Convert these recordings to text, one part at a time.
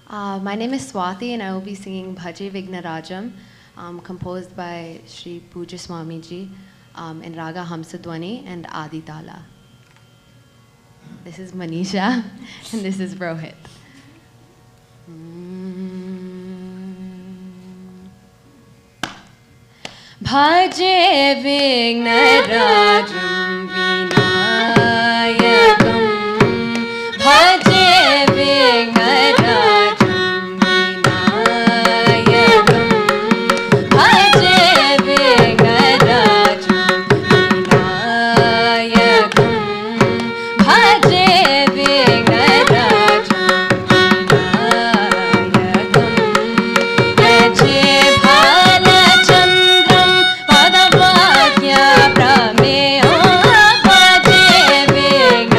My name is Swati and I will be singing Bhaje Vignarajam, composed by Sri Puja Swamiji in Raga Hamsadwani and Adi Tala. This is Manisha and this is Rohit. Bhaje Vignarajam Vinayakam Bhaje Vignarajam Vinayakam Bhaje Vignarajam Vinayakam Bhaje Vignarajam Vinayakam Yache Bhalachandram Padavakya Prameyo Bhaje Vignarajam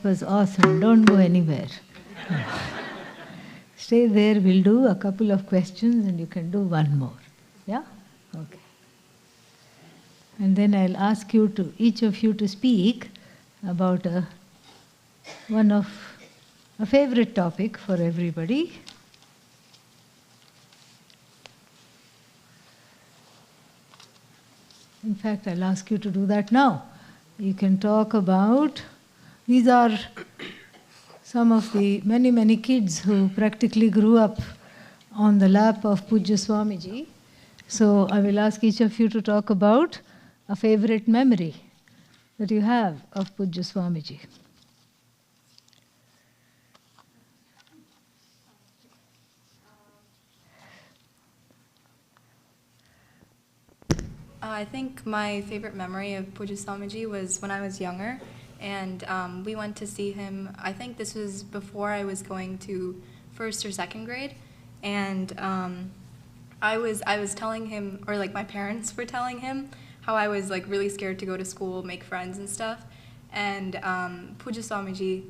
was awesome. Don't go anywhere. Stay there. We'll do a couple of questions and you can do one more. Yeah? Okay. And then I'll ask you to, each of you to speak about a favorite topic for everybody. In fact, I'll ask you to do that now. You can talk about, these are some of the many kids who practically grew up on the lap of Pujya Swamiji. So I will ask each of you to talk about a favorite memory that you have of Pujya Swamiji. I think my favorite memory of Pujya Swamiji was when I was younger, and we went to see him. I think this was before I was going to first or second grade, and I was telling him, or like my parents were telling him, how I was like really scared to go to school, make friends and stuff, and Pujya Swamiji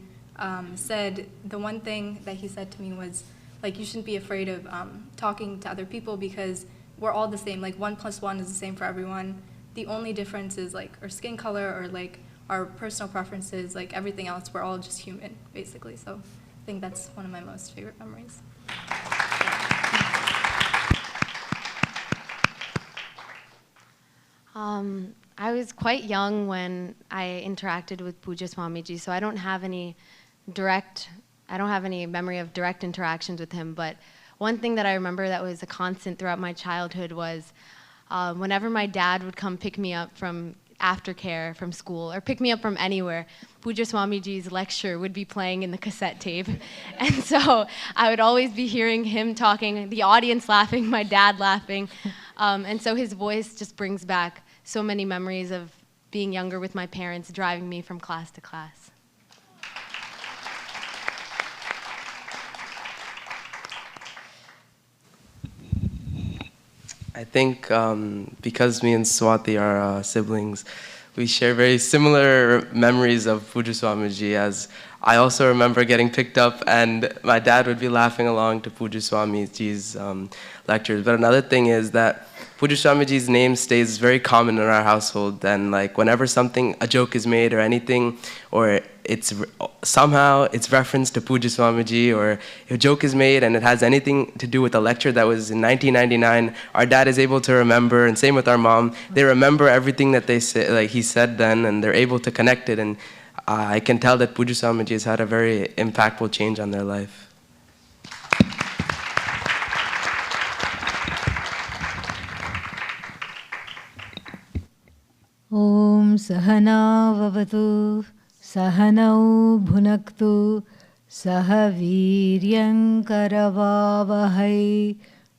said the one thing that he said to me was like, you shouldn't be afraid of talking to other people because we're all the same. Like 1 + 1 is the same for everyone. The only difference is like our skin color or like our personal preferences. Like everything else, we're all just human, basically. So I think that's one of my most favorite memories. I was quite young when I interacted with Pujya Swamiji, so I don't have any memory of direct interactions with him, but one thing that I remember that was a constant throughout my childhood was whenever my dad would come pick me up from aftercare from school or pick me up from anywhere, Pujya Swamiji's lecture would be playing in the cassette tape. And so I would always be hearing him talking, the audience laughing, my dad laughing. And so his voice just brings back so many memories of being younger with my parents, driving me from class to class. I think because me and Swati are siblings, we share very similar memories of Pujya Swamiji, as I also remember getting picked up and my dad would be laughing along to Pujya Swamiji's lectures. But another thing is that Pujya Swamiji's name stays very common in our household, and like whenever a joke is made or anything, or somehow it's referenced to Pujya Swamiji, or a joke is made and it has anything to do with a lecture that was in 1999, our dad is able to remember, and same with our mom. They remember everything that he said then, and they're able to connect it, and I can tell that Pujya Swamiji has had a very impactful change on their life. Om Sahana Vavatu Sahanau Bhunaktu Sahaviryam Karavavahai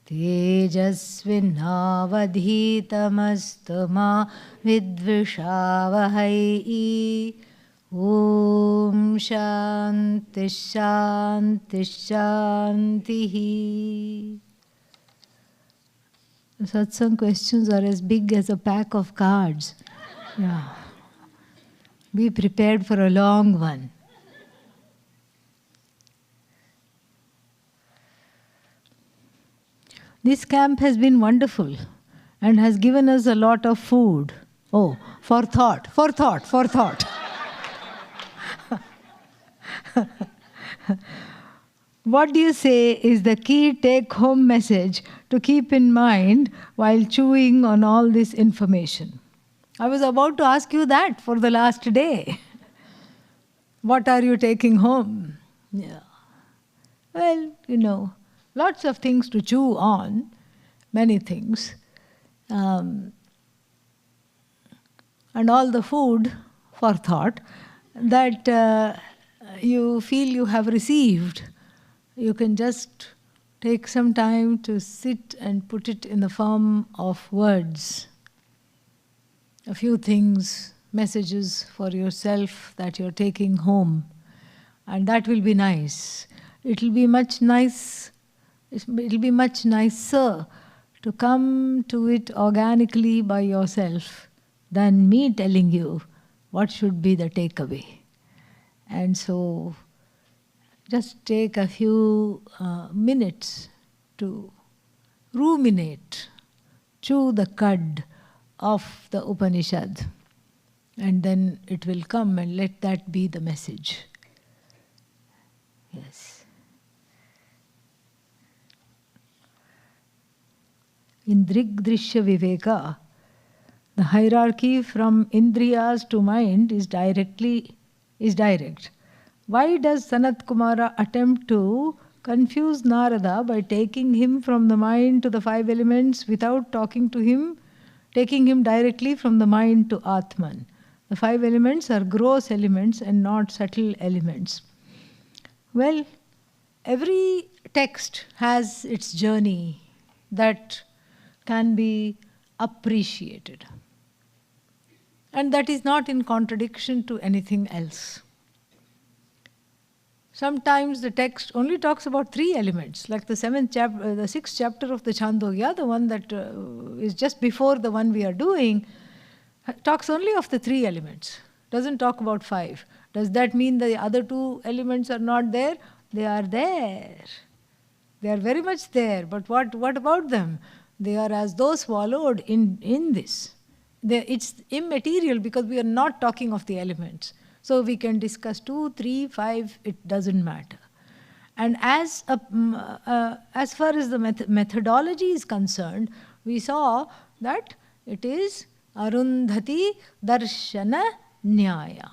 Tejasvinavadhitamastu ma vidvishavahai. Om Shanti Shanti Shanti. Satsang questions are as big as a pack of cards. Yeah. Be prepared for a long one. This camp has been wonderful and has given us a lot of food. Oh, for thought. What do you say is the key take-home message to keep in mind while chewing on all this information? I was about to ask you that for the last day. What are you taking home? Yeah. Well, lots of things to chew on, many things. And all the food for thought that you feel you have received. You can just take some time to sit and put it in the form of words. A few things, messages for yourself that you're taking home. And that will be nice. It'll be much nicer to come to it organically by yourself than me telling you what should be the takeaway. And so just take a few minutes to ruminate, chew the cud of the Upanishad, and then it will come, and let that be the message. Yes. In Drigdrishya Viveka, the hierarchy from Indriyas to mind is direct. Why does Sanat Kumara attempt to confuse Narada by taking him from the mind to the 5 elements without taking him directly from the mind to Atman? The 5 elements are gross elements and not subtle elements. Well, every text has its journey that can be appreciated. And that is not in contradiction to anything else. Sometimes the text only talks about 3 elements, like the 6th chapter of the Chandogya, the one that is just before the one we are doing, talks only of the 3 elements, doesn't talk about 5. Does that mean the other 2 elements are not there? They are there. They are very much there. But what about them? They are as though swallowed in this. It's immaterial because we are not talking of the elements. So we can discuss 2, 3, 5, it doesn't matter. And as far as the methodology is concerned, we saw that it is Arundhati Darshana Nyaya.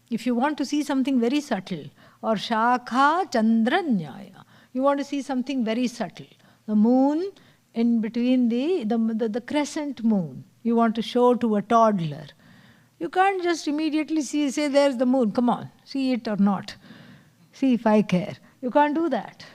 If you want to see something very subtle, or Shakha Chandra Nyaya, you want to see something very subtle. The moon in between the crescent moon, you want to show to a toddler. You can't just immediately say there's the moon, come on, see it or not. See if I care. You can't do that.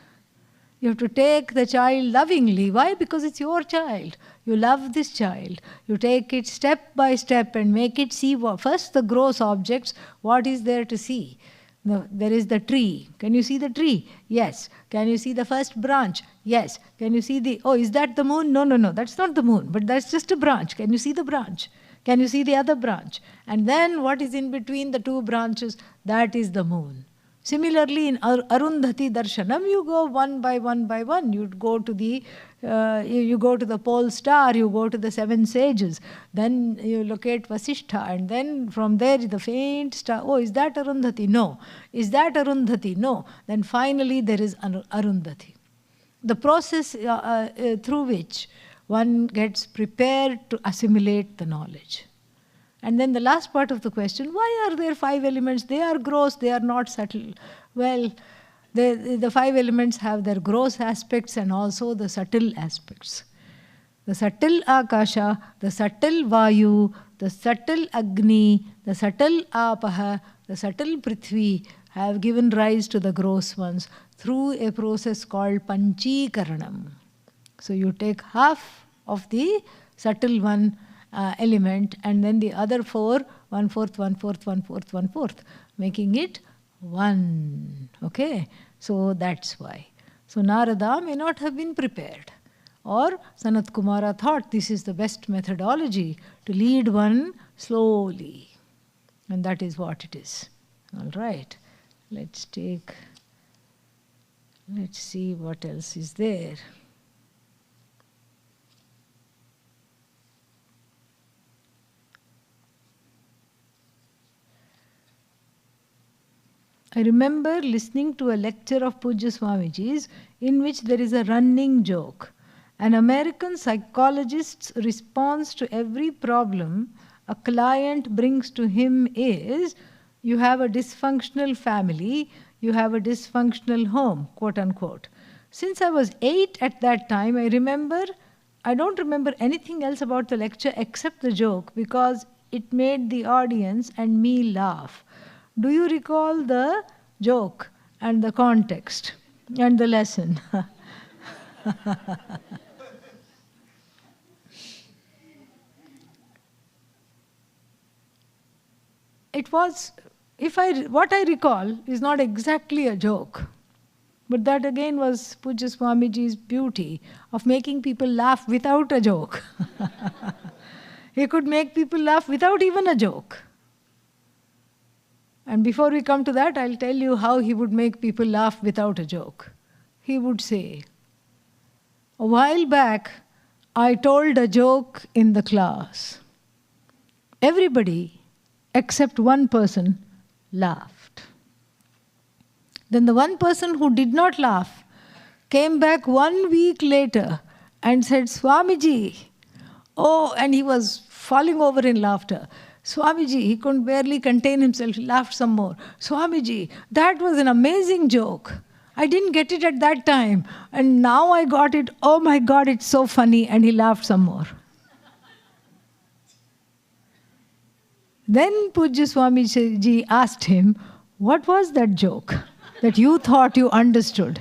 You have to take the child lovingly. Why? Because it's your child. You love this child. You take it step by step and make it see first the gross objects, what is there to see. No, there is the tree. Can you see the tree? Yes. Can you see the first branch? Yes. Can you see is that the moon? No, that's not the moon, but that's just a branch. Can you see the branch? Can you see the other branch? And then what is in between the 2 branches? That is the moon. Similarly, in Arundhati Darshanam, you go one by one. You go to the pole star, you go to the 7 sages, then you locate Vasishtha, and then from there the faint star. Oh, is that Arundhati? No. Is that Arundhati? No. Then finally there is Arundhati. The process through which one gets prepared to assimilate the knowledge. And then the last part of the question, why are there 5 elements? They are gross, they are not subtle. Well, the 5 elements have their gross aspects and also the subtle aspects. The subtle Akasha, the subtle Vayu, the subtle Agni, the subtle Apaha, the subtle Prithvi have given rise to the gross ones through a process called Panchikaranam. So you take half of the subtle one element and then the other 4, 1/4, 1/4, 1/4, 1/4, making it 1. Okay? So that's why. So Narada may not have been prepared. Or Sanat Kumara thought this is the best methodology to lead one slowly. And that is what it is. All right. Let's see what else is there. I remember listening to a lecture of Pujya Swamiji's in which there is a running joke. An American psychologist's response to every problem a client brings to him is, you have a dysfunctional family, you have a dysfunctional home, quote unquote. Since I was 8 at that time, I don't remember anything else about the lecture except the joke because it made the audience and me laugh. Do you recall the joke and the context and the lesson? It was, what I recall is not exactly a joke. But that again was Pujya Swamiji's beauty of making people laugh without a joke. He could make people laugh without even a joke. And before we come to that, I'll tell you how he would make people laugh without a joke. He would say, "A while back, I told a joke in the class. Everybody, except one person, laughed. Then the one person who did not laugh came back 1 week later and said, 'Swamiji,' oh, and he was falling over in laughter. 'Swamiji,' he couldn't barely contain himself, he laughed some more. 'Swamiji, that was an amazing joke. I didn't get it at that time, and now I got it. Oh my God, it's so funny.' And he laughed some more. Then Pujya Swamiji asked him, 'What was that joke that you thought you understood?'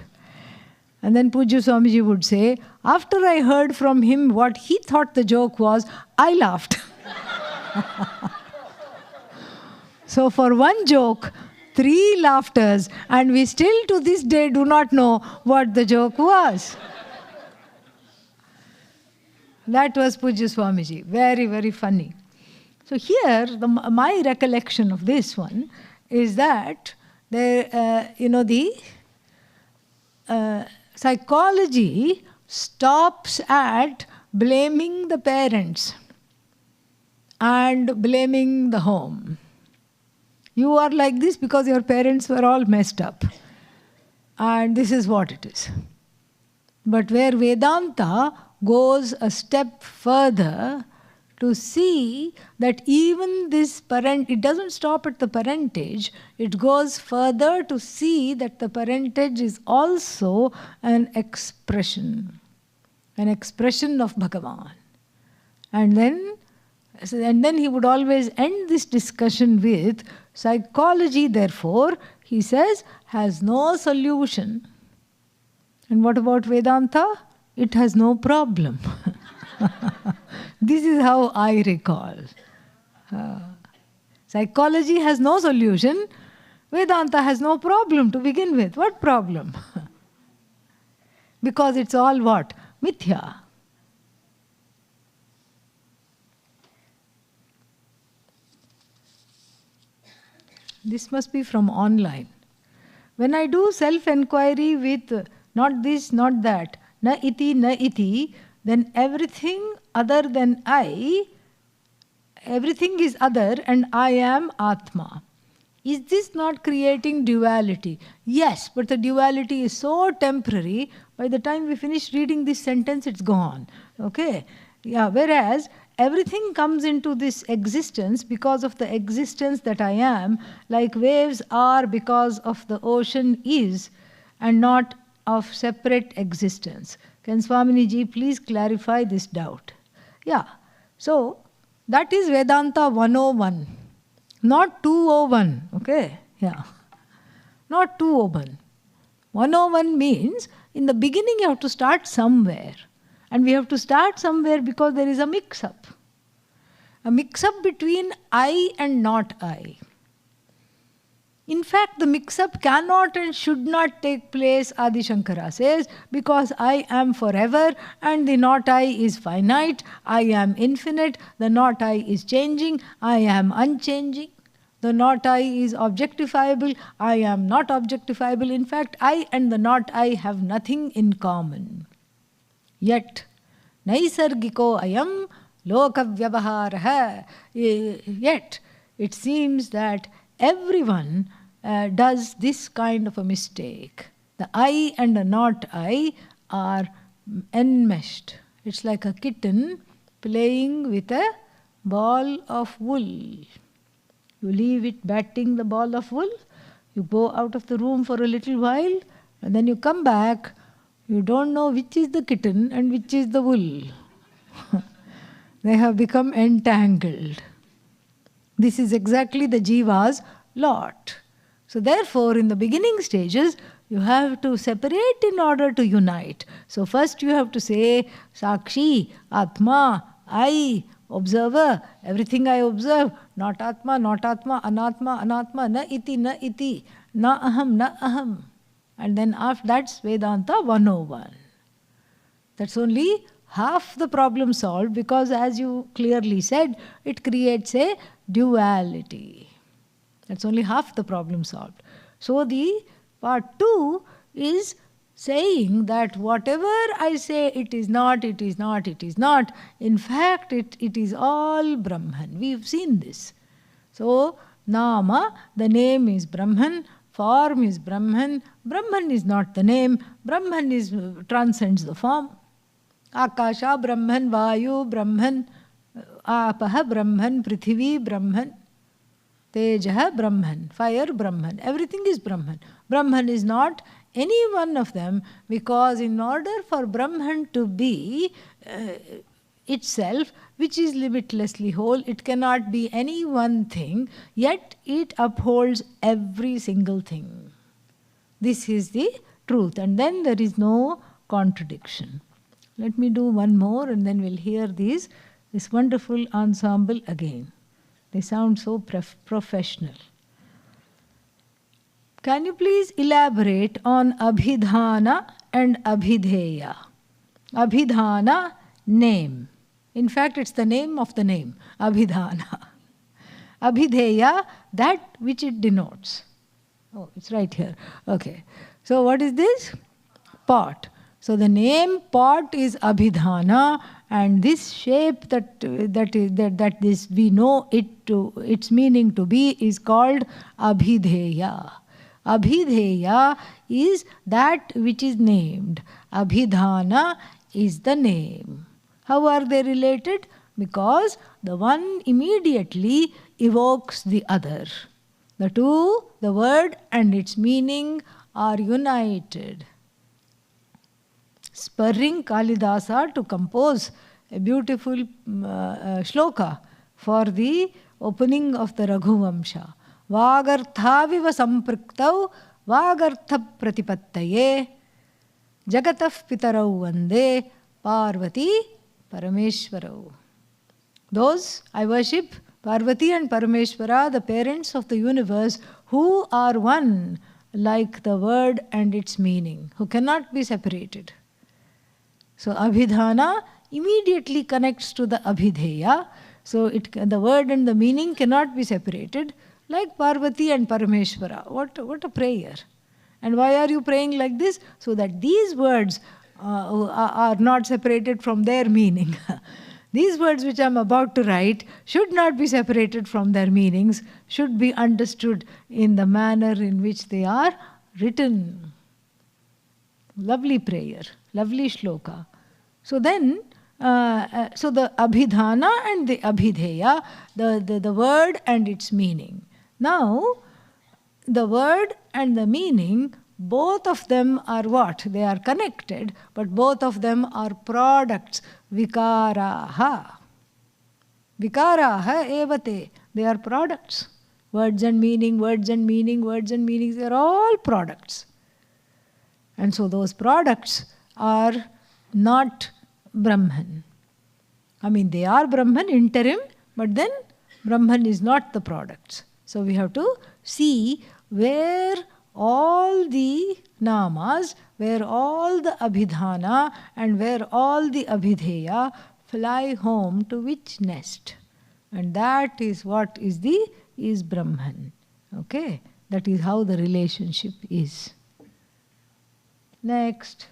And then Pujya Swamiji would say, 'After I heard from him what he thought the joke was, I laughed.' So for one joke, 3 laughters, and we still to this day do not know what the joke was. That was Pujya Swamiji. Very, very funny. So here, my recollection of this one is that psychology stops at blaming the parents and blaming the home. You are like this because your parents were all messed up. And this is what it is. But where Vedanta goes a step further to see that even this it doesn't stop at the parentage, it goes further to see that the parentage is also an expression of Bhagavan. And then he would always end this discussion with, psychology, therefore, he says, has no solution. And what about Vedanta? It has no problem. This is how I recall. Psychology has no solution. Vedanta has no problem to begin with. What problem? Because it's all what? Mithya. This must be from online. When I do self-enquiry with not this, not that, na iti, then everything other than I, everything is other and I am Atma. Is this not creating duality? Yes, but the duality is so temporary, by the time we finish reading this sentence, it's gone. Okay? Yeah, whereas everything comes into this existence because of the existence that I am, like waves are because of the ocean is, and not of separate existence. Can Swaminiji please clarify this doubt? Yeah, so that is Vedanta 101, not 201, okay? Yeah, not 201. 101 means in the beginning you have to start somewhere. And we have to start somewhere because there is a mix-up. A mix-up between I and not I. In fact, the mix-up cannot and should not take place, Adi Shankara says, because I am forever and the not I is finite, I am infinite, the not I is changing, I am unchanging. The not I is objectifiable, I am not objectifiable. In fact, I and the not I have nothing in common. Yet, naisargiko ayam lokavyavaharaha. Yet, it seems that everyone does this kind of a mistake. The I and the not I are enmeshed. It's like a kitten playing with a ball of wool. You leave it batting the ball of wool, you go out of the room for a little while, and then you come back. You don't know which is the kitten and which is the wool. They have become entangled. This is exactly the jiva's lot. So therefore, in the beginning stages, you have to separate in order to unite. So first you have to say, Sakshi, Atma, I, observer, everything I observe, not Atma, Anatma, na iti, na aham. And then after that's Vedanta 101. That's only half the problem solved because, as you clearly said, it creates a duality. That's only half the problem solved. So the part 2 is saying that whatever I say it is not, it is not, it is not, in fact it is all Brahman. We've seen this. So Nama, the name is Brahman, form is Brahman, Brahman is not the name, Brahman transcends the form. Akasha Brahman, Vayu Brahman, Apaha Brahman, Prithivi Brahman, Tejaha Brahman, fire Brahman, everything is Brahman. Brahman is not any one of them, because in order for Brahman to be itself, which is limitlessly whole, it cannot be any one thing, yet it upholds every single thing. This is the truth, and then there is no contradiction. Let me do one more and then we'll hear this wonderful ensemble again. They sound so professional. Can you please elaborate on Abhidhana and Abhidheya? Abhidhana, name. In fact, it's the name of the name, Abhidhana. Abhidheya, that which it denotes. Oh, it's right here. Okay. So what is this? Pot. So the name pot is Abhidhana, and this shape that this we know it to its meaning to be is called Abhidheya. Abhidheya is that which is named. Abhidhana is the name. How are they related? Because the one immediately evokes the other. The two, the word and its meaning, are united. Spurring Kalidasa to compose a beautiful shloka for the opening of the Raghuvamsha. Vagarthaviva sampriktau vagartha pratipattaye jagatah pitarau vande Parvati Parameshwarau. Those I worship, Parvati and Parameshwara, the parents of the universe, who are one like the word and its meaning, who cannot be separated. So Abhidhana immediately connects to the Abhidheya. So the word and the meaning cannot be separated, like Parvati and Parameshwara. What a prayer. And why are you praying like this? So that these words are not separated from their meaning. These words which I am about to write should not be separated from their meanings, should be understood in the manner in which they are written. Lovely prayer, lovely shloka. So then, so the Abhidhana and the Abhidheya, the word and its meaning. Now, the word and the meaning, both of them are what? They are connected, but both of them are products. Vikaraha. Vikaraha evate. They are products. Words and meaning, words and meaning, words and meanings, they are all products. And so those products are not Brahman. I mean, they are Brahman interim, but then Brahman is not the products. So we have to see where all the namas, where all the abhidhana and where all the abhidheya fly home to which nest. And that is what is Brahman. Okay? That is how the relationship is. Next.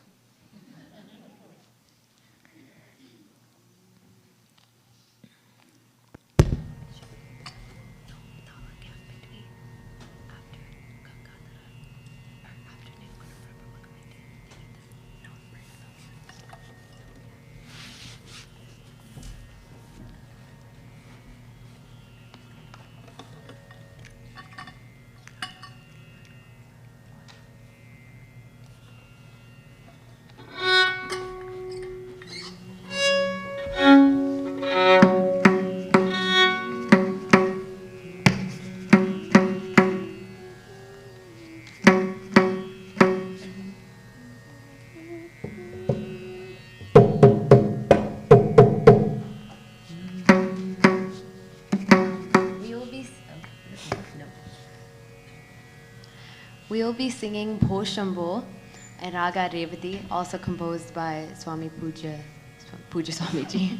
We will be singing Bho Shambho and Raga Revati, also composed by Swami Puja Swamiji.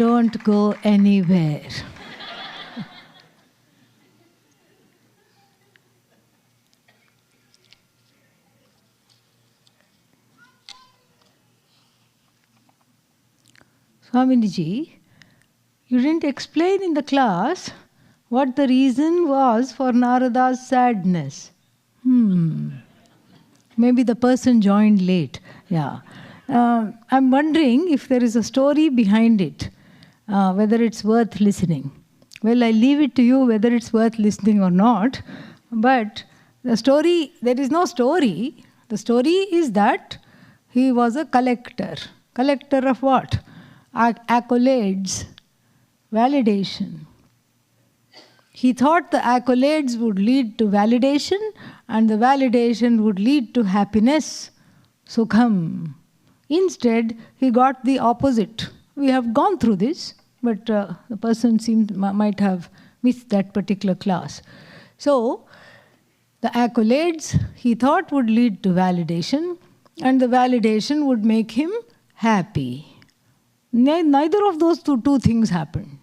don't go anywhere. Swaminiji, you didn't explain in the class what the reason was for Narada's sadness. Maybe the person joined late. Yeah. I'm wondering if there is a story behind it, whether it's worth listening. Well, I leave it to you whether it's worth listening or not. But the story, there is no story. The story is that he was a collector. Collector of what? Accolades, validation. He thought the accolades would lead to validation, and the validation would lead to happiness, sukham. Instead, he got the opposite. We have gone through this, but the person might have missed that particular class. So, the accolades he thought would lead to validation, and the validation would make him happy. Neither of those two things happened.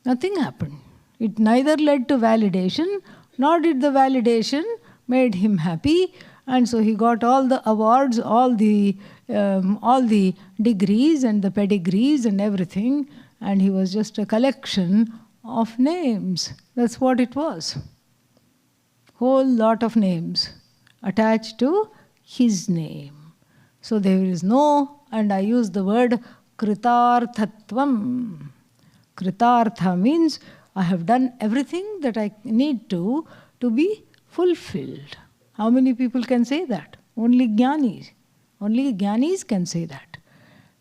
Nothing happened. It neither led to validation, nor did the validation made him happy, and so he got all the awards, all the degrees and the pedigrees and everything, and he was just a collection of names. That's what it was. Whole lot of names attached to his name. So there is no, and I use the word kritarthatvam. Kritartha means I have done everything that I need to be fulfilled. How many people can say that? Only Jnanis. Only Jnanis can say that.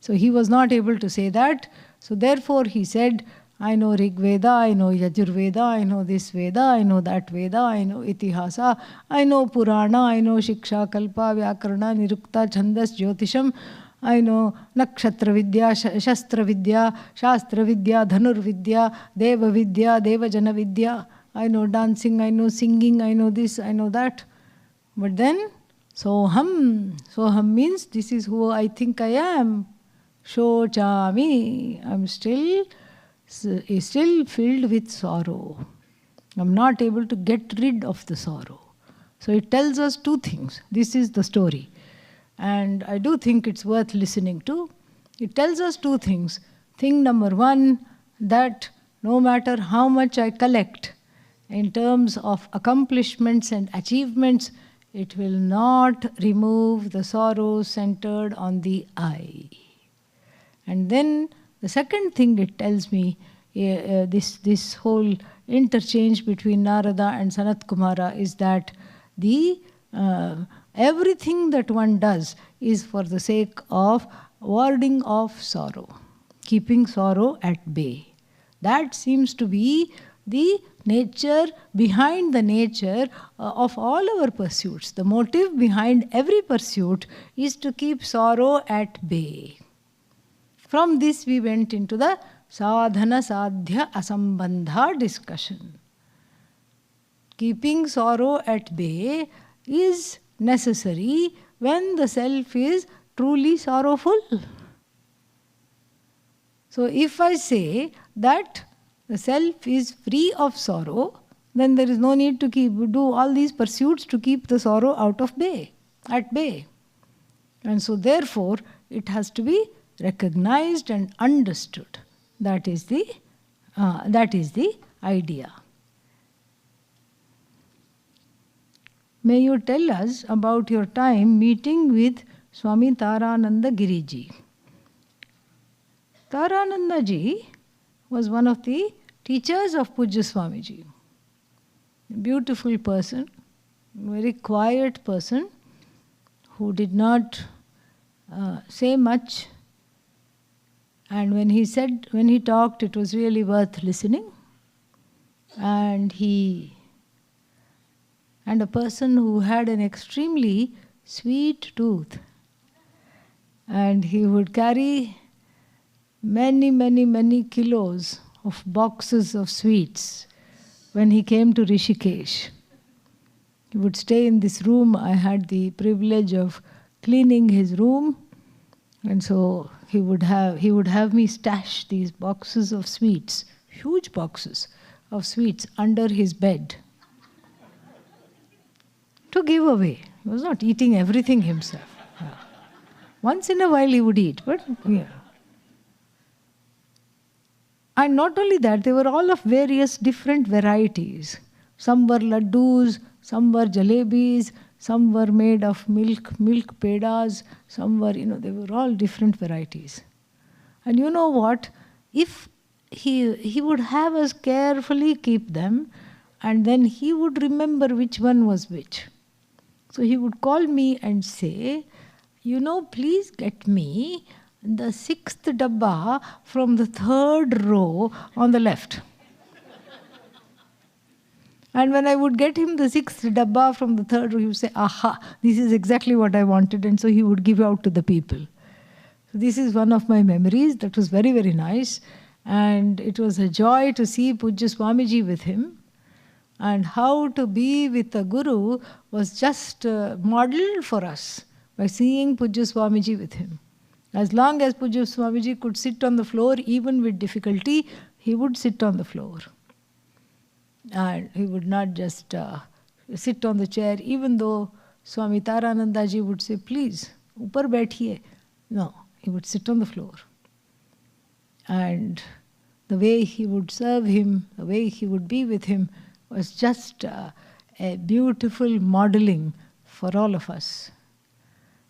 So he was not able to say that. So therefore he said, I know Rig Veda, I know Yajurveda, I know this Veda, I know that Veda, I know Itihasa, I know Purana, I know Shiksha, Kalpa, Vyakarana, Nirukta, Chandas, Jyotisham, I know Nakshatra Vidya, Shastra Vidya, Shastra Vidya, Dhanur Vidya, Deva Vidya, Devajana Vidya. I know dancing, I know singing, I know this, I know that. But then, Soham. Soham means this is who I think I am. Shochami. I'm still filled with sorrow. I'm not able to get rid of the sorrow. So it tells us two things. This is the story. And I do think it's worth listening to. It tells us two things. Thing number one, that no matter how much I collect in terms of accomplishments and achievements, it will not remove the sorrow centered on the I. And then the second thing it tells me, this whole interchange between Narada and Sanat Kumara is that everything that one does is for the sake of warding off sorrow, keeping sorrow at bay. That seems to be the nature behind the nature of all our pursuits. The motive behind every pursuit is to keep sorrow at bay. From this we went into the sadhana sadhya asambandha discussion. Keeping sorrow at bay is necessary when the self is truly sorrowful. So if I say that the self is free of sorrow, then there is no need to do all these pursuits to keep the sorrow at bay. And so therefore it has to be recognized and understood. That is the idea. May you tell us about your time meeting with Swami Tarananda Giriji. Tarananda ji was one of the teachers of Pujya Swamiji. A beautiful person, very quiet person, who did not say much. And when he talked, it was really worth listening. And a person who had an extremely sweet tooth. And he would carry many kilos of boxes of sweets when he came to Rishikesh. He would stay in this room. I had the privilege of cleaning his room. And so he would have me stash these boxes of sweets, huge boxes of sweets under his bed to give away. He was not eating everything himself. Yeah. Once in a while he would eat, but yeah. And not only that, they were all of various different varieties. Some were laddus, some were jalebis, some were made of milk pedas, some were, they were all different varieties. And you know what? If he would have us carefully keep them, and then he would remember which one was which. So he would call me and say, please get me the 6th dabba from the 3rd row on the left. And when I would get him the 6th dabba from the 3rd row, he would say, aha, this is exactly what I wanted. And so he would give out to the people. So this is one of my memories. That was very, very nice. And it was a joy to see Pujya Swamiji with him. And how to be with a guru was just modeled for us by seeing Pujya Swamiji with him. As long as Pujya Swamiji could sit on the floor, even with difficulty, he would sit on the floor. And he would not just sit on the chair, even though Swami Taranandaji would say, please, upar baithiye. No, he would sit on the floor. And the way he would serve him, the way he would be with him, was just a beautiful modeling for all of us.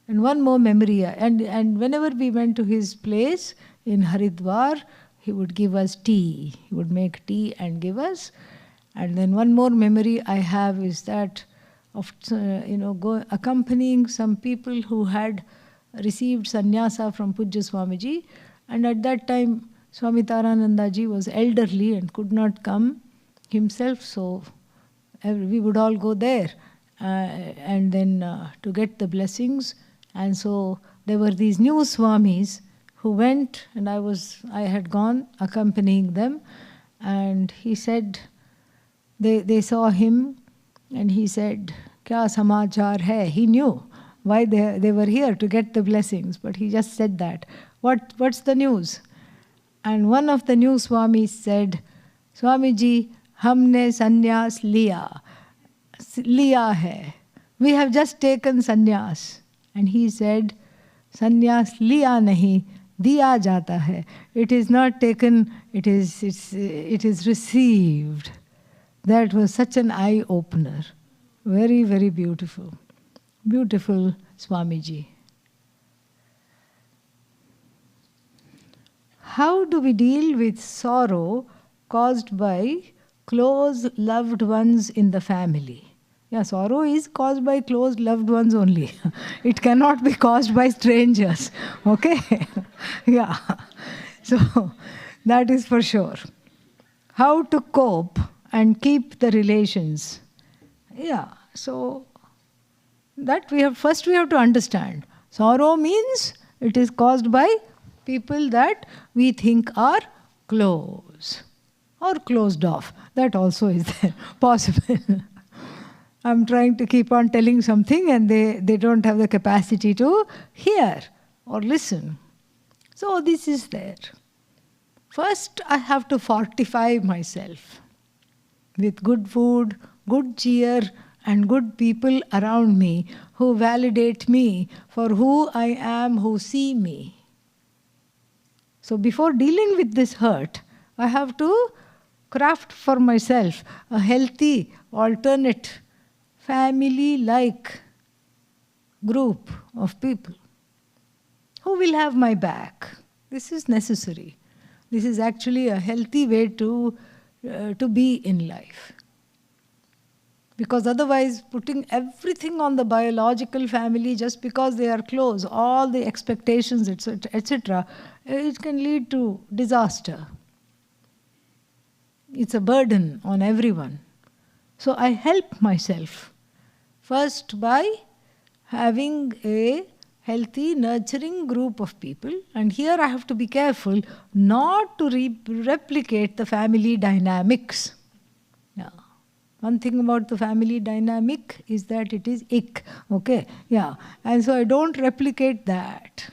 And one more memory, and whenever we went to his place in Haridwar, he would give us tea. He would make tea and give us. And then one more memory I have is that of accompanying some people who had received sannyasa from Pujya Swamiji. And at that time, Swami Taranandaji was elderly and could not come himself, so we would all go there and then to get the blessings. And so there were these new Swamis who went, and I had gone accompanying them. And he said, they saw him, and he said, "Kya samachar hai?" He knew why they were here, to get the blessings, but he just said that. What's the news? And one of the new Swamis said, "Swamiji, हमने संन्यास लिया है. We have just taken sannyas." And he said, "Sannyas liya nahi, diya jata hai." It is not taken, it is received. That was such an eye-opener. Very, very beautiful. Beautiful Swamiji. How do we deal with sorrow caused by close loved ones in the family? Yeah, sorrow is caused by close loved ones only. It cannot be caused by strangers. Okay? Yeah. So, that is for sure. How to cope and keep the relations. Yeah, so that we have to understand. Sorrow means it is caused by people that we think are close or closed off. That also is there, possible. I'm trying to keep on telling something and they don't have the capacity to hear or listen. So this is there. First, I have to fortify myself with good food, good cheer, and good people around me who validate me for who I am, who see me. So before dealing with this hurt, I have to craft for myself a healthy, alternate, family-like group of people who will have my back. This is necessary. This is actually a healthy way to be in life. Because otherwise, putting everything on the biological family just because they are close, all the expectations, etc., it can lead to disaster. It's a burden on everyone. So I help myself first by having a healthy, nurturing group of people. And here I have to be careful not to replicate the family dynamics. Yeah. One thing about the family dynamic is that it is ik. Okay? Yeah. And so I don't replicate that.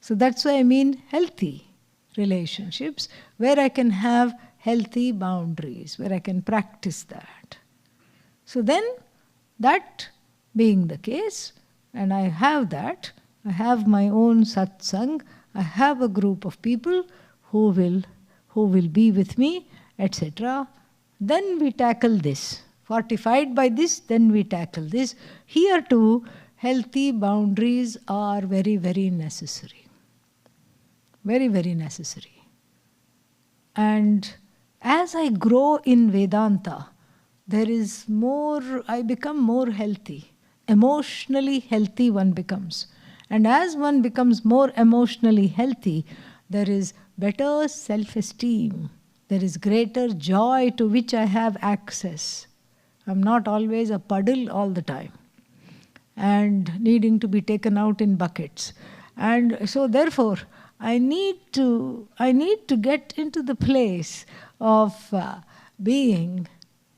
So that's why I mean healthy relationships, where I can have healthy boundaries, where I can practice that. So then, that being the case, and I have that, I have my own satsang, I have a group of people who will be with me, etc. Then we tackle this. Fortified by this, then we tackle this. Here too, healthy boundaries are very, very necessary. Very, very necessary. And as I grow in Vedanta, there is more, I become more healthy. Emotionally healthy one becomes. And as one becomes more emotionally healthy, there is better self-esteem. There is greater joy to which I have access. I'm not always a puddle all the time and needing to be taken out in buckets. And so therefore, I need to get into the place of being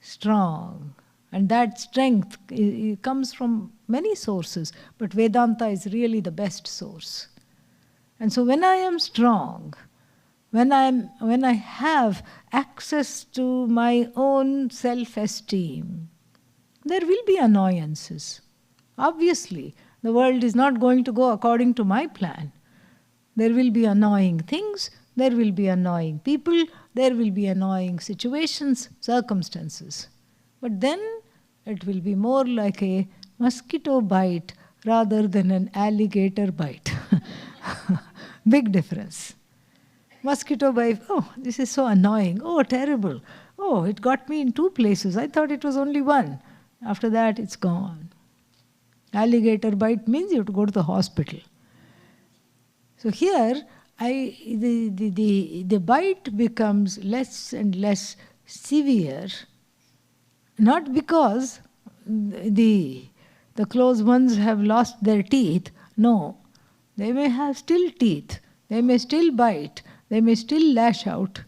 strong. And that strength it comes from many sources, but Vedanta is really the best source. And so when I am strong, when I have access to my own self-esteem, there will be annoyances. Obviously, the world is not going to go according to my plan. There will be annoying things, there will be annoying people, there will be annoying situations, circumstances. But then it will be more like a mosquito bite rather than an alligator bite. Big difference. Mosquito bite, oh, this is so annoying, oh, terrible. Oh, it got me in 2 places. I thought it was only 1. After that, it's gone. Alligator bite means you have to go to the hospital. So here, the bite becomes less and less severe, not because the close ones have lost their teeth. No, they may have still teeth, they may still bite, they may still lash out,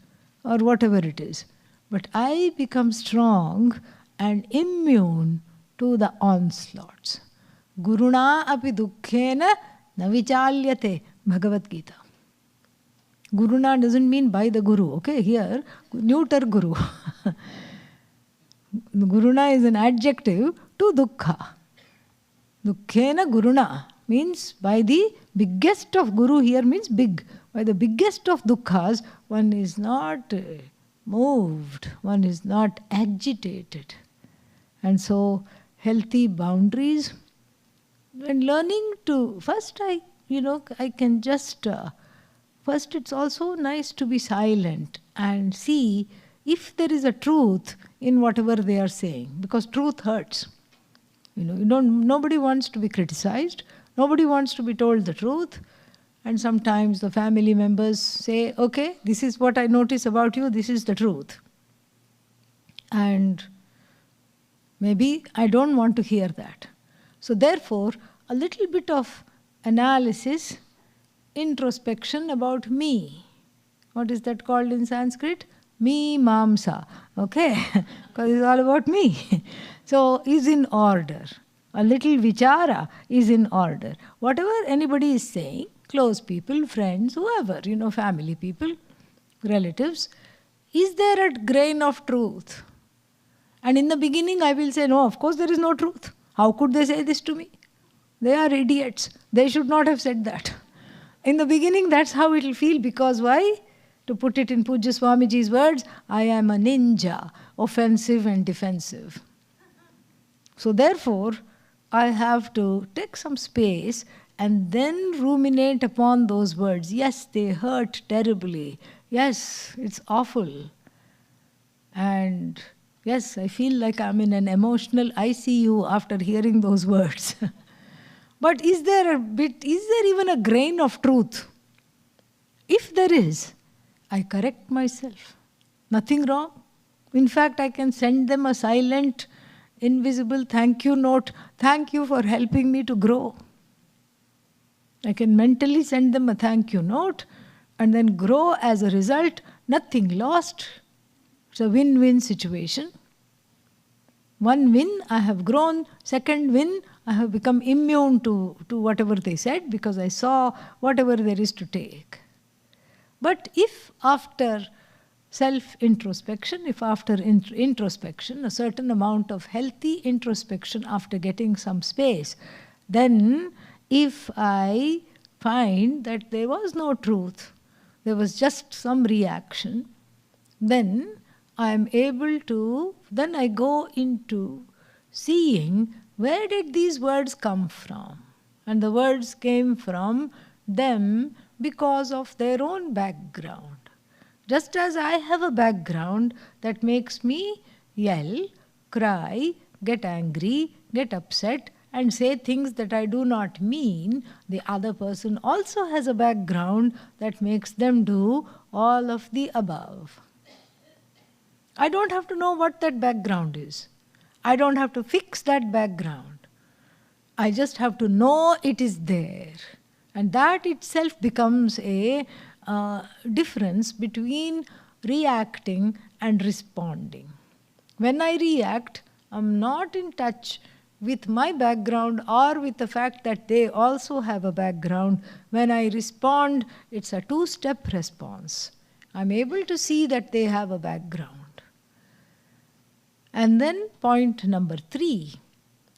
or whatever it is. But I become strong and immune to the onslaughts. Guruna api dukkhena na vichalyate, Bhagavad Gita. Guruna doesn't mean by the Guru, okay? Here, neuter Guru. Guruna is an adjective to dukkha. Dukkhena Guruna means by the biggest of Guru here means big. By the biggest of dukkhas, one is not moved, one is not agitated. And so, healthy boundaries and learning to, first first it's also nice to be silent and see if there is a truth in whatever they are saying, because truth hurts. Nobody wants to be criticized, nobody wants to be told the truth, and sometimes the family members say, okay, this is what I notice about you, this is the truth. And maybe I don't want to hear that. So therefore, a little bit of analysis, introspection about me. What is that called in Sanskrit? Me mamsa. Okay? Because it's all about me. So, is in order. A little vichara is in order. Whatever anybody is saying, close people, friends, whoever, family people, relatives, is there a grain of truth? And in the beginning I will say, no, of course there is no truth. How could they say this to me? They are idiots. They should not have said that. In the beginning, that's how it will feel. Because why? To put it in Pujya Swamiji's words, I am a ninja, offensive and defensive. So therefore, I have to take some space and then ruminate upon those words. Yes, they hurt terribly. Yes, it's awful. And yes, I feel like I'm in an emotional ICU after hearing those words. But is there even a grain of truth? If there is, I correct myself. Nothing wrong. In fact, I can send them a silent, invisible thank you note. Thank you for helping me to grow. I can mentally send them a thank you note and then grow as a result. Nothing lost. It's a win-win situation. One win, I have grown. Second win, I have become immune to whatever they said because I saw whatever there is to take. But if after self-introspection, if after introspection, a certain amount of healthy introspection after getting some space, then if I find that there was no truth, there was just some reaction, then I am able to, then I go into seeing where did these words come from. And the words came from them because of their own background. Just as I have a background that makes me yell, cry, get angry, get upset, and say things that I do not mean, the other person also has a background that makes them do all of the above. I don't have to know what that background is. I don't have to fix that background. I just have to know it is there. And that itself becomes a difference between reacting and responding. When I react, I'm not in touch with my background or with the fact that they also have a background. When I respond, it's a two-step response. I'm able to see that they have a background. And then point number 3.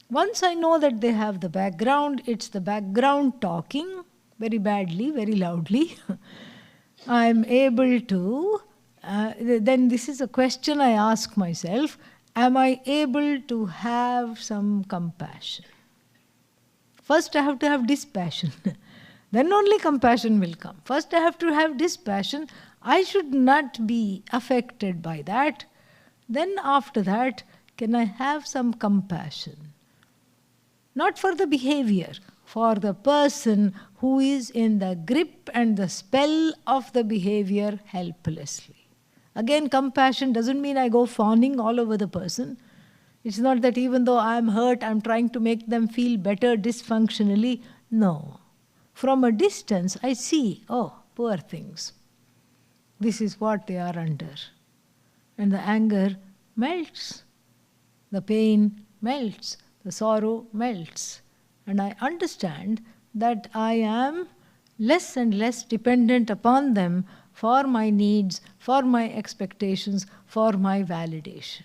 Once I know that they have the background, it's the background talking very badly, very loudly. I'm able to, then this is a question I ask myself, am I able to have some compassion? First I have to have dispassion. Then only compassion will come. First I have to have dispassion. I should not be affected by that. Then after that, can I have some compassion? Not for the behavior, for the person who is in the grip and the spell of the behavior helplessly. Again, compassion doesn't mean I go fawning all over the person. It's not that even though I'm hurt, I'm trying to make them feel better dysfunctionally. No. From a distance, I see, oh, poor things. This is what they are under. And the anger melts. The pain melts. The sorrow melts. And I understand that I am less and less dependent upon them for my needs, for my expectations, for my validation.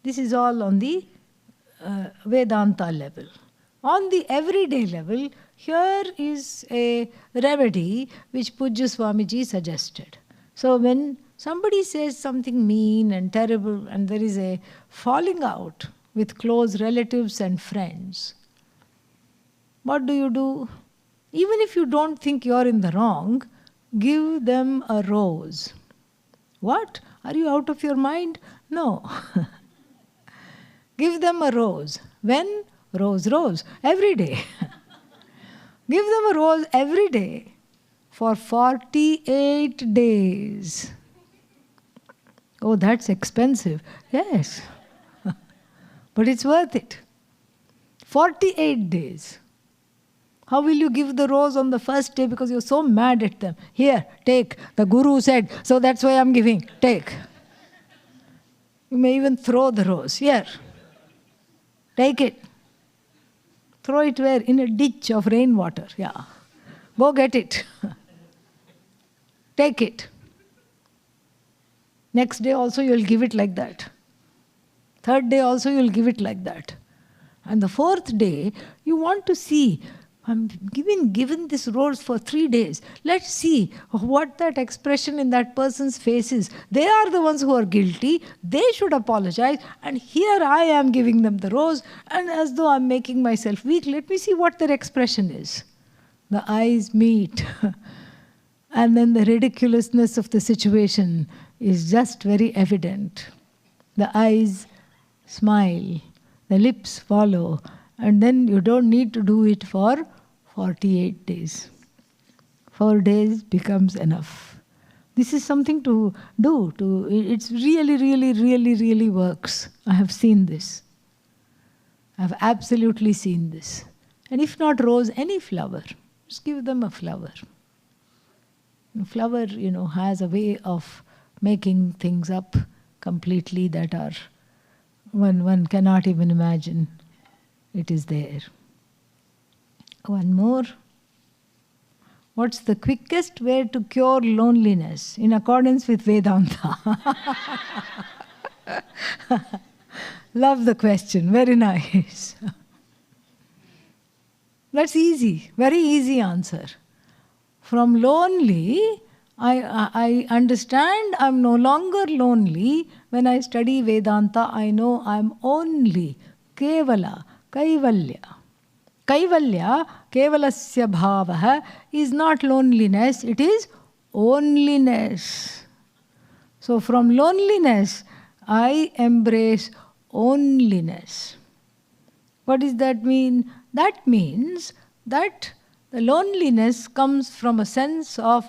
This is all on the Vedanta level. On the everyday level, here is a remedy which Pujya Swamiji suggested. So when somebody says something mean and terrible and there is a falling out with close relatives and friends, what do? Even if you don't think you're in the wrong, give them a rose. What? Are you out of your mind? No. Give them a rose. When? Rose. Every day. Give them a rose every day for 48 days. Oh, that's expensive. Yes. But it's worth it. 48 days. How will you give the rose on the first day because you're so mad at them? Here, take. The Guru said, so that's why I'm giving. Take. You may even throw the rose. Here. Take it. Throw it where? In a ditch of rainwater. Yeah. Go get it. Take it. Next day also you'll give it like that. Third day also you'll give it like that. And the fourth day, you want to see, I'm given this rose for 3 days. Let's see what that expression in that person's face is. They are the ones who are guilty. They should apologize. And here I am giving them the rose. And as though I'm making myself weak, let me see what their expression is. The eyes meet. And then the ridiculousness of the situation is just very evident. The eyes smile. The lips follow. And then you don't need to do it for 48 days. 4 days becomes enough. This is something to do. It's really works. I have seen this. I have absolutely seen this. And if not rose, any flower. Just give them a flower. A flower, has a way of making things up completely that are one cannot even imagine. it is there. One more. What's the quickest way to cure loneliness in accordance with Vedanta? Love the question. Very nice. That's easy. Very easy answer. From lonely, I understand I'm no longer lonely. When I study Vedanta, I know I'm only Kevala, Kaivalya. Kaivalya, Kevalasya bhavaha, is not loneliness, it is onliness. So from loneliness, I embrace onliness. What does that mean? That means that the loneliness comes from a sense of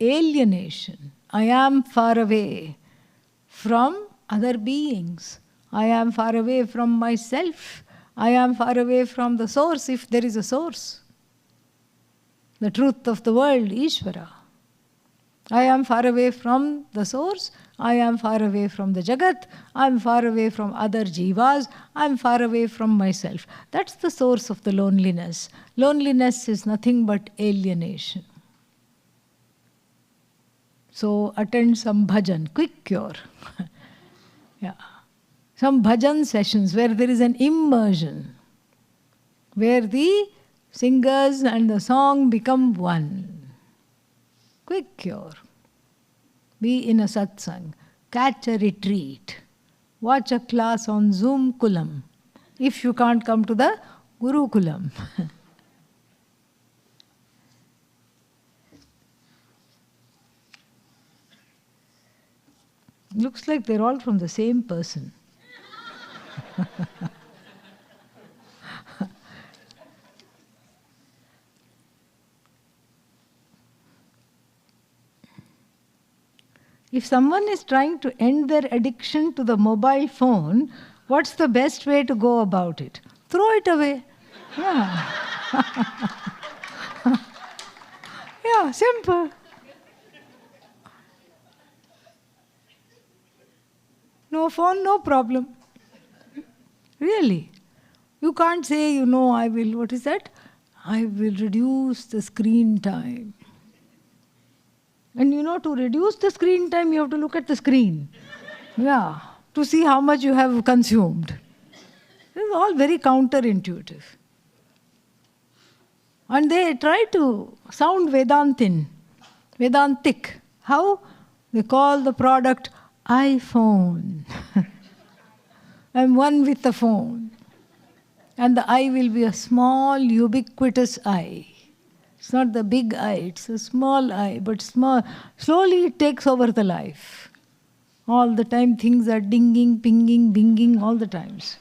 alienation. I am far away from other beings. I am far away from myself. I am far away from the source, if there is a source. The truth of the world, Ishvara. I am far away from the source. I am far away from the Jagat. I am far away from other jivas. I am far away from myself. That's the source of the loneliness. Loneliness is nothing but alienation. So attend some bhajan, quick cure. Yeah. Some bhajan sessions where there is an immersion, where the singers and the song become one. Quick cure. Be in a satsang. Catch a retreat. Watch a class on Zoom Kulam. If you can't come to the Guru Kulam. Looks like they're all from the same person. If someone is trying to end their addiction to the mobile phone, what's the best way to go about it? Throw it away. Yeah. Yeah, simple. No phone, no problem. Really. You can't say, I will, what is that? I will reduce the screen time. And to reduce the screen time, you have to look at the screen. Yeah, to see how much you have consumed. This is all very counterintuitive. And they try to sound Vedantic. How? They call the product iPhone. I'm one with the phone. And the I will be a small, ubiquitous I. It's not the big I, it's a small I, but small. Slowly it takes over the life. All the time things are dinging, pinging, binging, all the times.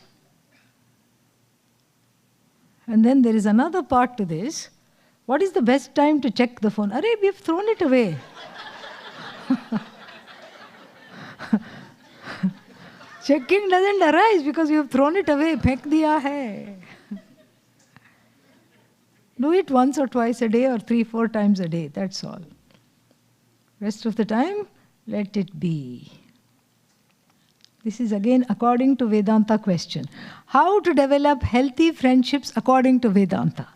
And then there is another part to this. What is the best time to check the phone? Arey, we've thrown it away. Checking doesn't arise because you have thrown it away. Phek diya hai. Do it once or twice a day or 3-4 times a day. That's all. Rest of the time, let it be. This is again according to Vedanta question. How to develop healthy friendships according to Vedanta?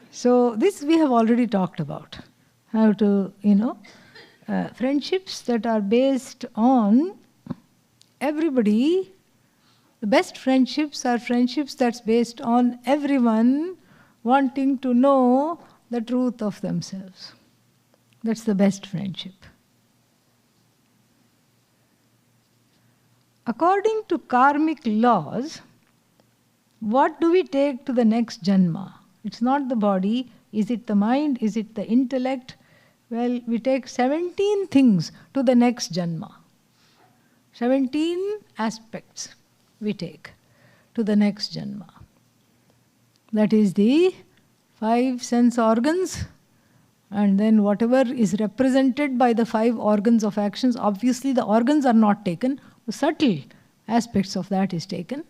So this we have already talked about. How to, friendships that are based on everybody. The best friendships are friendships that's based on everyone wanting to know the truth of themselves. That's the best friendship. According to karmic laws, what do we take to the next janma? It's not the body. Is it the mind? Is it the intellect? Well, we take 17 things to the next janma. 17 aspects we take to the next janma. That is the 5 sense organs, and then whatever is represented by the 5 organs of actions. Obviously the organs are not taken, the subtle aspects of that is taken.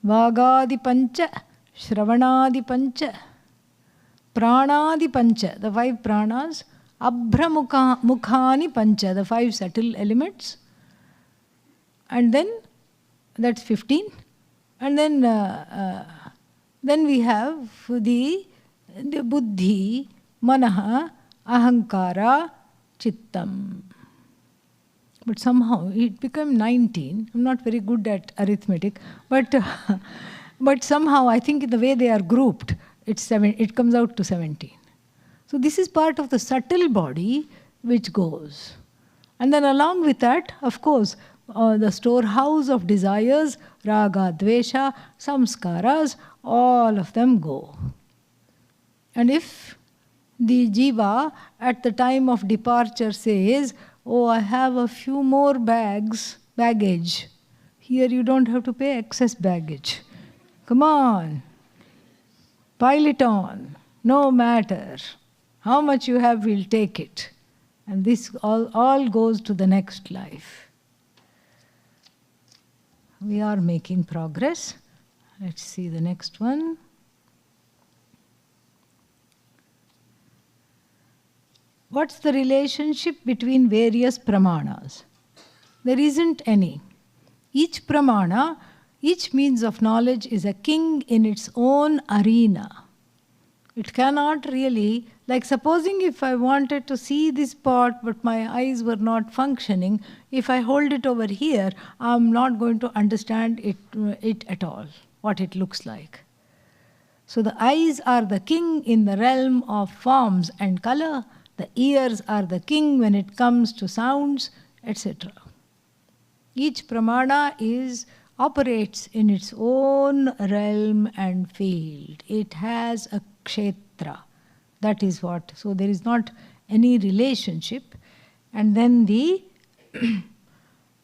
Vagadi pancha, Shravanadi pancha, Pranadi pancha, the 5 pranas, Abhramukhani pancha, the 5 subtle elements, and then that's 15. And then we have the buddhi, manaha, ahankara, chittam. But somehow it became 19. I'm not very good at arithmetic, but but somehow I think in the way they are grouped, it comes out to 17. So this is part of the subtle body which goes. And then along with that, of course, the storehouse of desires, raga, dvesha, samskaras, all of them go. And if the jiva at the time of departure says, oh, I have a few more baggage. Here you don't have to pay excess baggage. Come on, pile it on, no matter. How much you have, we'll take it. And this all goes to the next life. We are making progress. Let's see the next one. What's the relationship between various pramanas? There isn't any. Each pramana, each means of knowledge is a king in its own arena. It cannot really, like supposing if I wanted to see this pot but my eyes were not functioning, if I hold it over here, I'm not going to understand it at all, what it looks like. So the eyes are the king in the realm of forms and color. The ears are the king when it comes to sounds, etc. Each pramana operates in its own realm and field. It has a kshetra. That is what. So there is not any relationship. And then do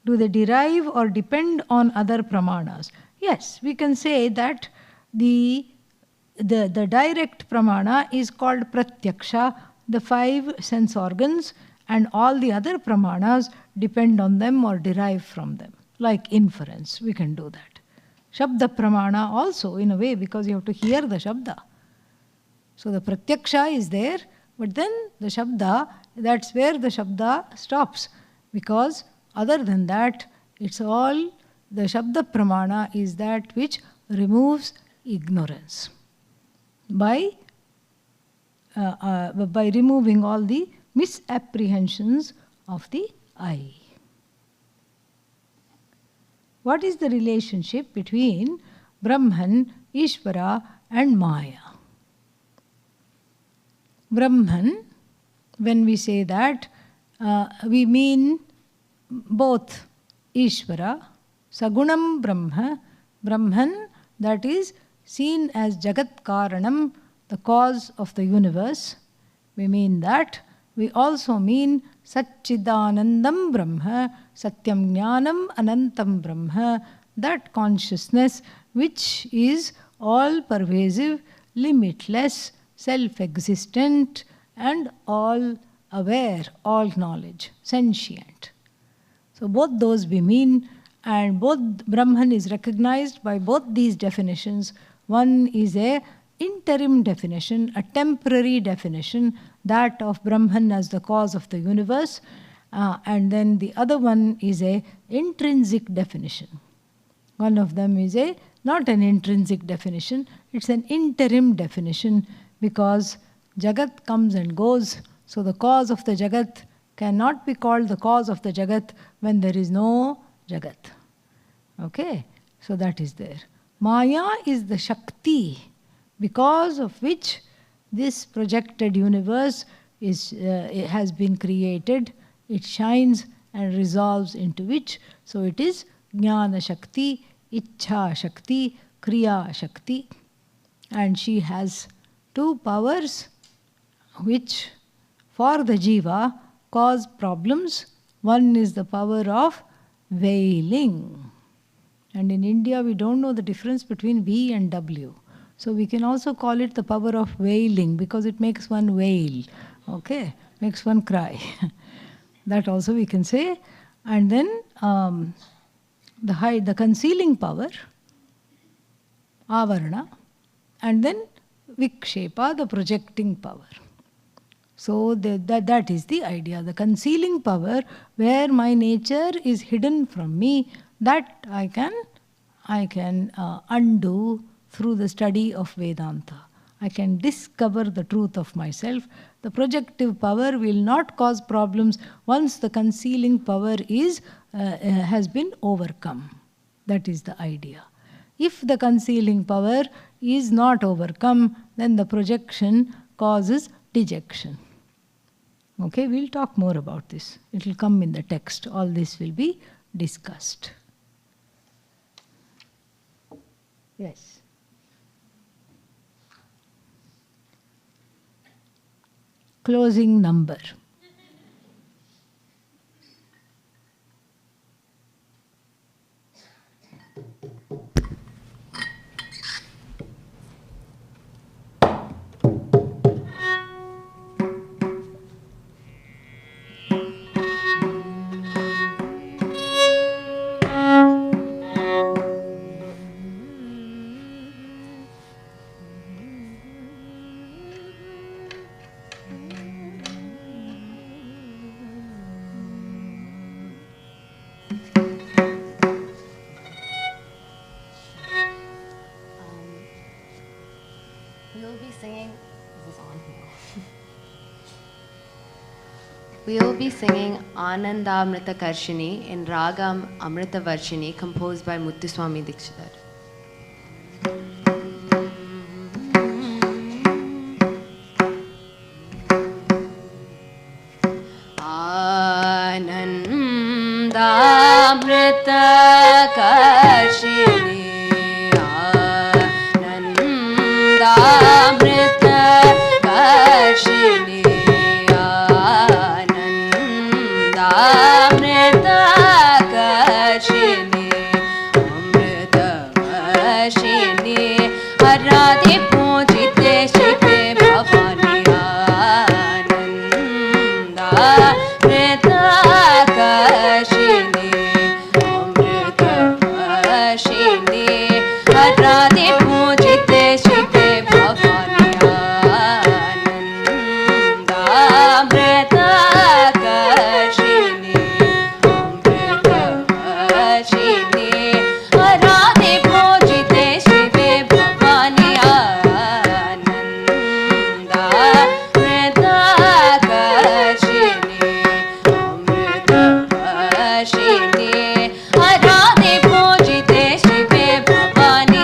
they derive or depend on other pramanas? Yes, we can say that the direct pramana is called pratyaksha, the 5 sense organs, and all the other pramanas depend on them or derive from them. Like inference, we can do that. Shabda pramana also, in a way, because you have to hear the shabda. So the pratyaksha is there, but then the shabda, that's where the shabda stops. Because other than that, it's all, the shabda pramana is that which removes ignorance by removing all the misapprehensions of the eye. What is the relationship between Brahman, Ishvara and Maya? Brahman, when we say that, we mean both Ishvara, Sagunam Brahma, Brahman, that is seen as Jagat Karanam, the cause of the universe. We mean that. We also mean Satchidanandam Brahma, Satyam Jnanam Anantam Brahma, that consciousness which is all-pervasive, limitless, self-existent and all-aware, all-knowledge, sentient. So both those we mean, and both Brahman is recognized by both these definitions. One is a interim definition, a temporary definition, that of Brahman as the cause of the universe, and then the other one is a intrinsic definition. One of them is not an intrinsic definition, it's an interim definition, because Jagat comes and goes, so the cause of the Jagat cannot be called the cause of the Jagat when there is no Jagat. Okay, so that is there. Maya is the Shakti, because of which this projected universe has been created. It shines and resolves into which. So it is Jnana Shakti, Ichha Shakti, Kriya Shakti. And she has 2 powers which for the jiva cause problems. One is the power of wailing. And in India we don't know the difference between V and W. So we can also call it the power of wailing, because it makes one wail, okay, makes one cry. That also we can say. And then the concealing power, avarana, and then vikshepa, the projecting power. So that is the idea. The concealing power, where my nature is hidden from me, that I can I can undo through the study of Vedanta. I can discover the truth of myself. The projective power will not cause problems once the concealing power has been overcome. That is the idea. If the concealing power is not overcome, then the projection causes dejection. Okay, we'll talk more about this. It will come in the text. All this will be discussed. Yes. Closing number. We will be singing Anandamrita Karshini in Ragam Amrita Varshini, composed by Muthuswami Dikshidhar. Anandamrita Karshini, Anandamrita Karshini, Amrita Karshini, Amrita Varshini, Radhe Pujite Shive Bhavani, Anandamrita Karshini, Amrita Varshini, Radhe Pujite Shive Bhavani, Anandamrita Karshini, Amrita Varshini, Radhe Pujite Shive Bhavani, Anandamrita Karshini, Amrita Varshini, Radhe Pujite Shive Bhavani,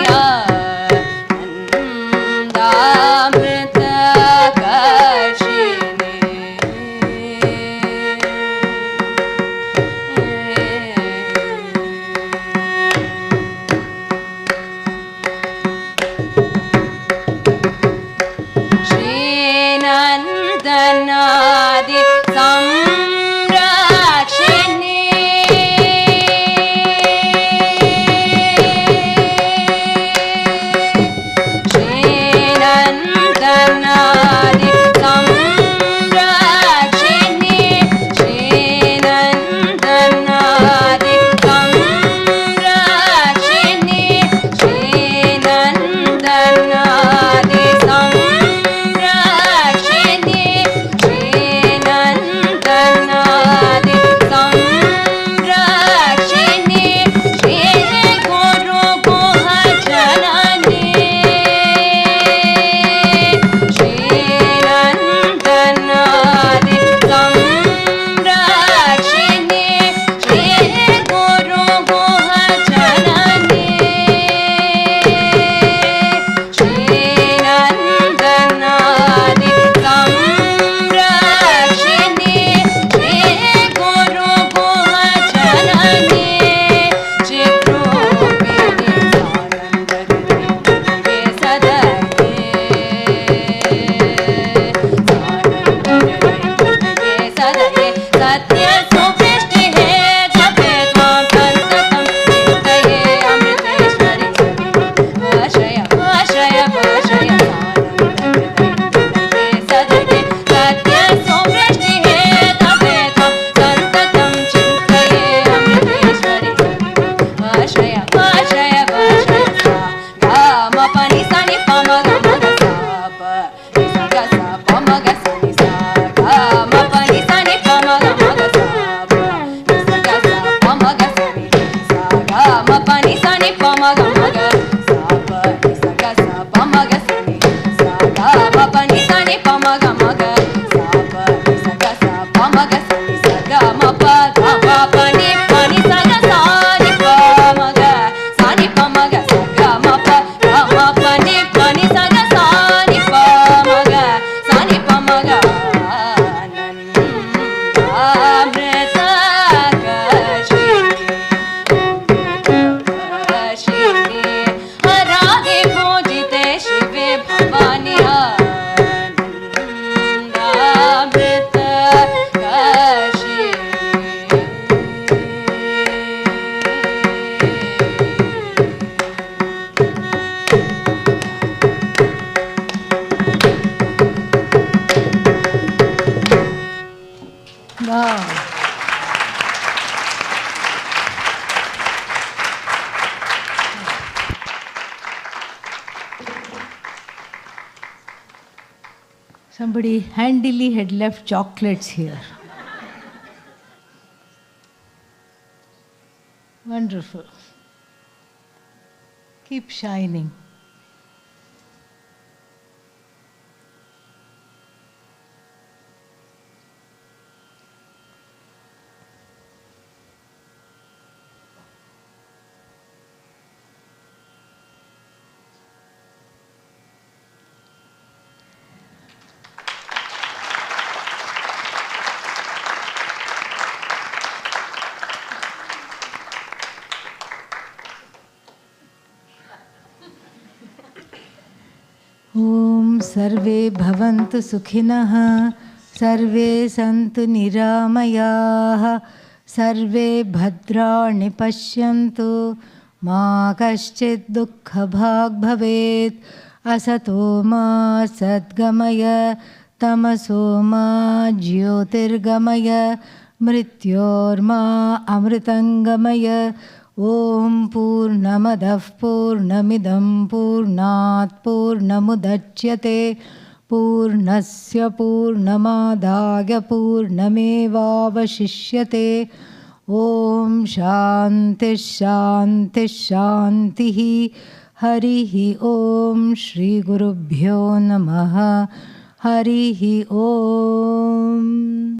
Anandamrita Srinandanadi Samrakshini, Srinandanadi Samrakshini, Srinandanadi Samrakshini, Srinandanadi Samrakshini, Srinandanadi Somebody handily had left chocolates here. Wonderful. Keep shining. ॐ सर्वे भवन्तु सुखिनः, सर्वे सन्तु निरामयाः, सर्वे भद्राणि पश्यन्तु, मा कश्चित् दुःखभाग् भवेत्। असतो मा सद्गमय, तमसो मा ज्योतिर्गमय, मृत्योर्मा अमृतङ्गमय। ॐ पूर्णमदः पूर्णमिदं पूर्णात् पूर्णमुदच्यते, पूर्णस्य पूर्णमादाय पूर्णमेवावशिष्यते। ॐ शान्तिः शान्तिः शान्तिः। हरिः ॐ श्रीगुरुभ्यो नमः। हरिः ॐ।